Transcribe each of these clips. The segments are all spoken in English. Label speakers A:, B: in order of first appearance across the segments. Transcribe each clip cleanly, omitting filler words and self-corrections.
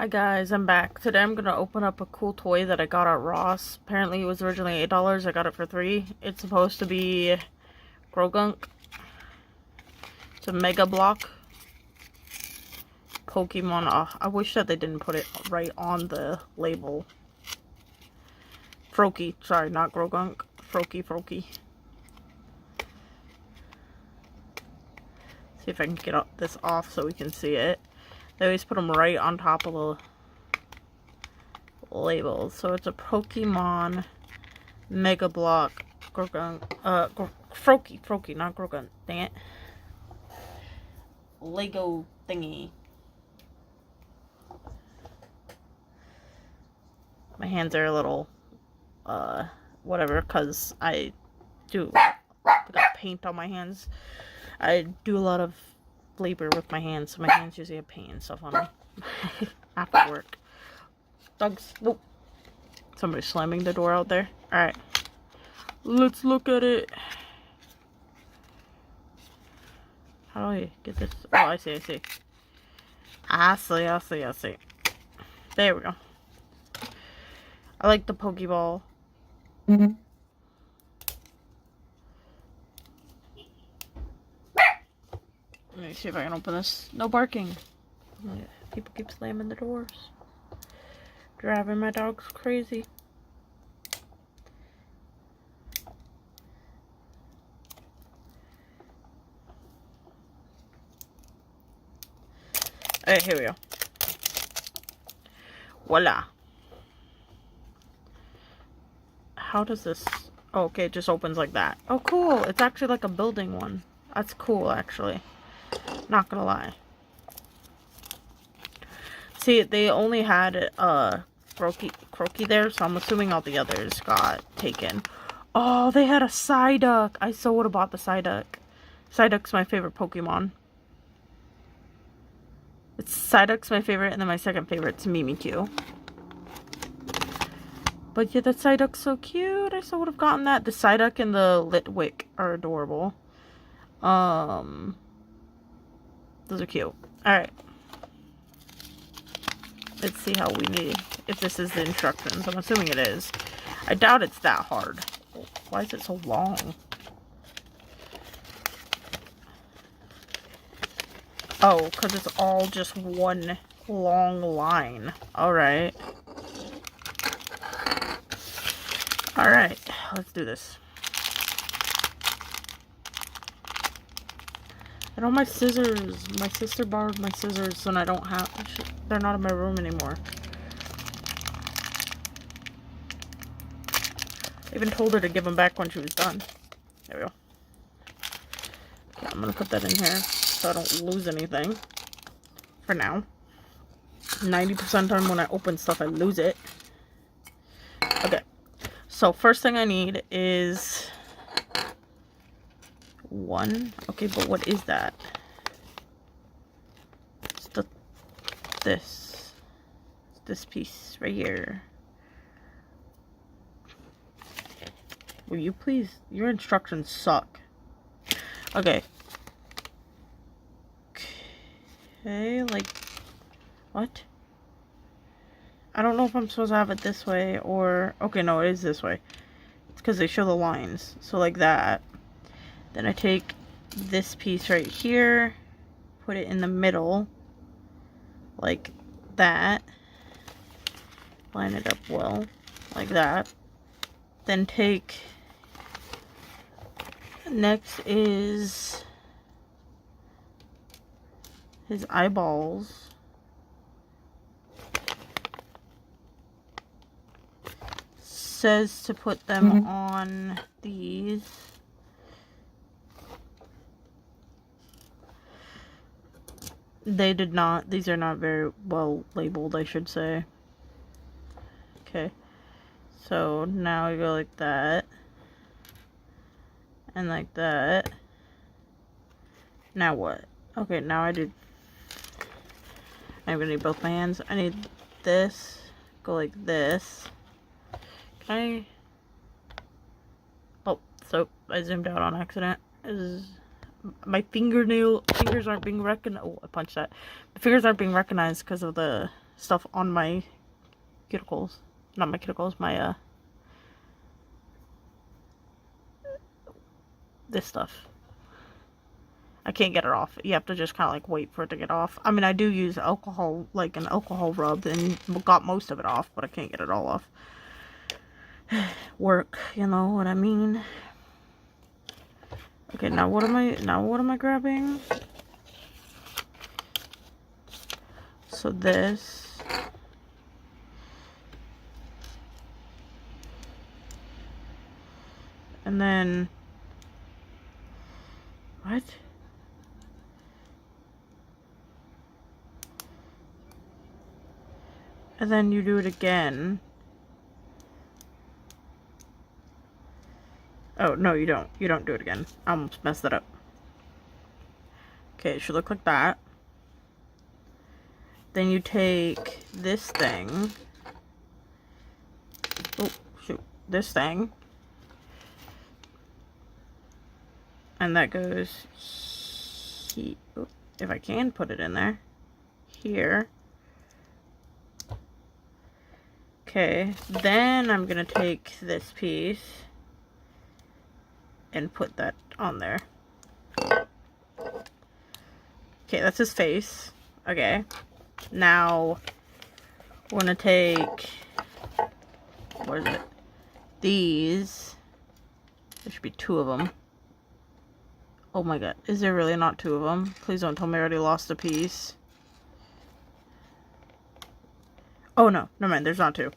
A: Hi guys, I'm back. Today I'm gonna open up a cool toy that I got at Ross. Apparently it was originally $8. I got it for $3. It's supposed to be Grogunk. It's a Mega Block Pokemon. I wish that they didn't put it right on the label. FROAKIE. Sorry, not Grogunk. FROAKIE. See if I can get this off so we can see it. They always put them right on top of the label. So it's a Pokemon Mega Block Grogunk. FROAKIE, not Grogunk. Dang it. Lego thingy. My hands are a little, whatever, because I got paint on my hands. I do a lot of labor with my hands, so my hands usually have paint and stuff on them after work. Dogs, nope. Somebody's slamming the door out there. Alright, let's look at it. How do I get this? Oh, I see. I see. There we go. I like the Pokeball. Let me see if I can open this. No barking. People keep slamming the doors. Driving my dogs crazy. Alright, here we go. Voila. How does this... Oh, okay, it just opens like that. Oh, cool. It's actually like a building one. That's cool, actually. Not gonna lie. See, they only had Croaky there, so I'm assuming all the others got taken. Oh, they had a Psyduck. I so would have bought the Psyduck. Psyduck's my favorite Pokemon. Psyduck's my favorite, and then my second favorite's Mimikyu. But yeah, that Psyduck's so cute. I so would have gotten that. The Psyduck and the Litwick are adorable. Those are cute. Alright. Let's see how we need, if this is the instructions. I'm assuming it is. I doubt it's that hard. Why is it so long? Oh, because it's all just one long line. Alright. Alright, let's do this. And all my scissors. My sister borrowed my scissors and I don't have... They're not in my room anymore. I even told her to give them back when she was done. There we go. Okay, I'm gonna put that in here so I don't lose anything. For now. 90% of the time when I open stuff, I lose it. Okay. So, first thing I need is... one. Okay, but what is that? It's this piece right here. Will you please? Your instructions suck. Okay. Okay, like, what? I don't know if I'm supposed to have it this way or... Okay, no, it is this way. It's because they show the lines. So like that. Then I take this piece right here, put it in the middle, like that. Line it up well, like that. Then take, next is his eyeballs. Says to put them on these. They did not. These are not very well labeled, I should say. Okay. So now I go like that. And like that. Now what? Okay, now I'm gonna need both my hands. I need this. Go like this. Can I... Oh, so I zoomed out on accident. My fingers aren't being recognized. Oh, I punched that. My fingers aren't being recognized because of the stuff on my cuticles. Not my cuticles, my, this stuff. I can't get it off. You have to just kind of like wait for it to get off. I mean, I do use alcohol, like an alcohol rub, and got most of it off, but I can't get it all off. Work, you know what I mean? Okay, now what am I grabbing? So this. And then what? And then you do it again. Oh, no, you don't. You don't do it again. I almost messed that up. Okay, it should look like that. Then you take this thing. Oh, shoot. This thing. And that goes here. If I can put it in there. Here. Okay, then I'm gonna take this piece and put that on there. Okay, that's his face. Okay, now we're gonna take, what is it? These. There should be 2 of them. Oh my god, is there really not 2 of them? Please don't tell me I already lost a piece. Oh no, never mind, there's not 2.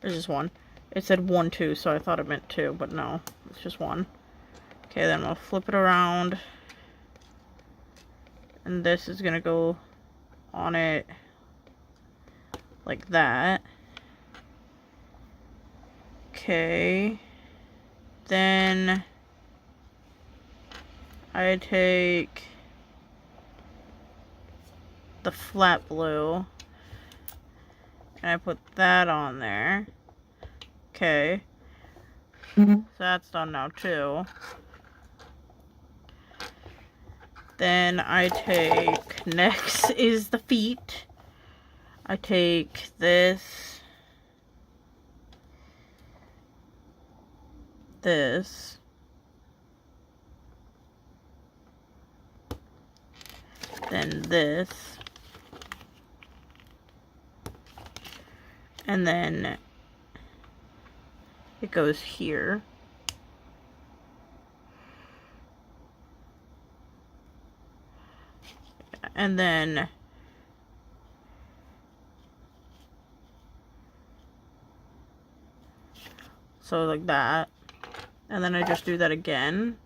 A: There's just 1. It said 1, 2, so I thought it meant 2, but no, it's just 1. Okay, then we'll flip it around. And this is gonna go on it like that. Okay. Then I take the flat blue. And I put that on there. Okay. So that's done now too. Then I take, next is the feet. I take this. This. Then this. And then it goes here. And then so like that. And then I just do that again.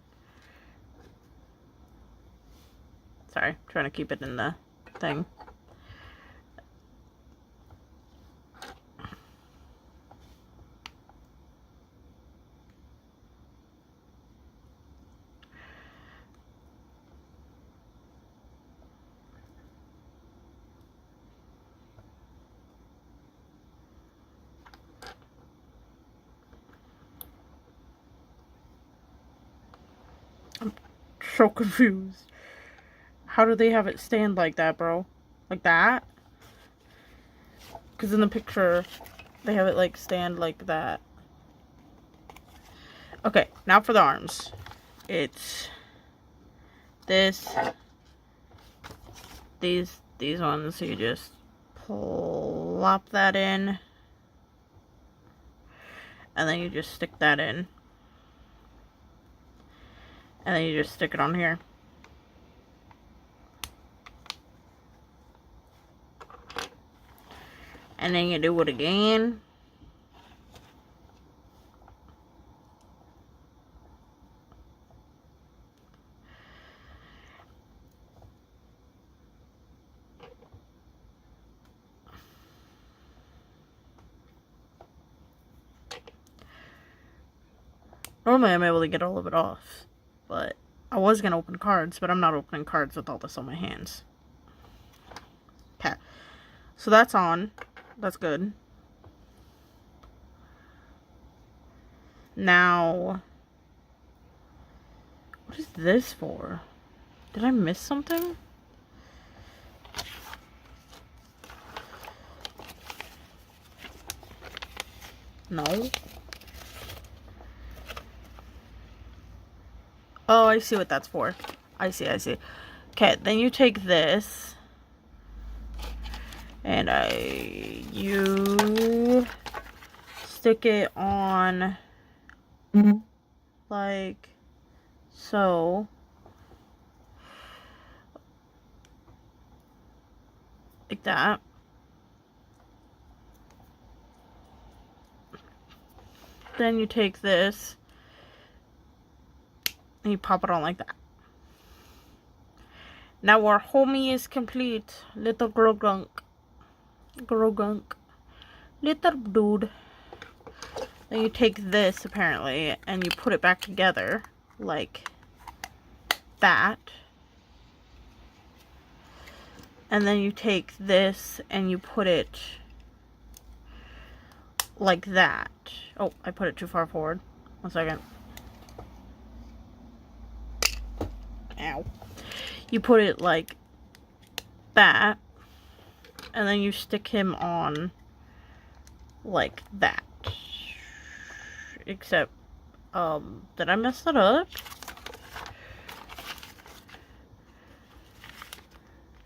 A: Sorry, I'm trying to keep it in the thing. So confused. How do they have it stand like that, bro? Like that? Because in the picture, they have it like stand like that. Okay, now for the arms. It's this, these ones. So you just plop that in. And then you just stick that in. And then you just stick it on here. And then you do it again. Normally I'm able to get all of it off. But I was going to open cards, but I'm not opening cards with all this on my hands. Okay. So that's on. That's good. Now, what is this for? Did I miss something? No. Oh, I see what that's for. I see. Okay, then you take this. And you stick it on like so. Like that. Then you take this and you pop it on like that. Now our homie is complete. Little Grogunk. Little dude. Then you take this apparently and you put it back together like that. And then you take this and you put it like that. Oh, I put it too far forward. 1 second. Ow. You put it like that. And then you stick him on like that. Except, did I mess that up?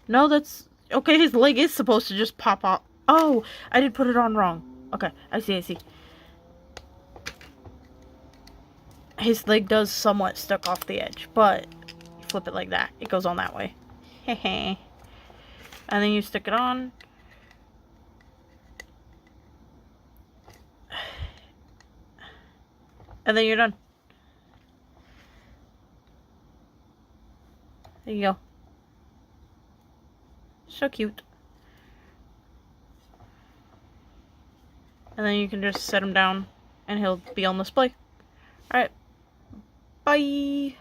A: No, that's... Okay, his leg is supposed to just pop off. Oh, I did put it on wrong. Okay, I see. His leg does somewhat stuck off the edge, but you flip it like that. It goes on that way. Hehe. And then you stick it on. And then you're done. There you go. So cute. And then you can just set him down and he'll be on display. Alright. Bye.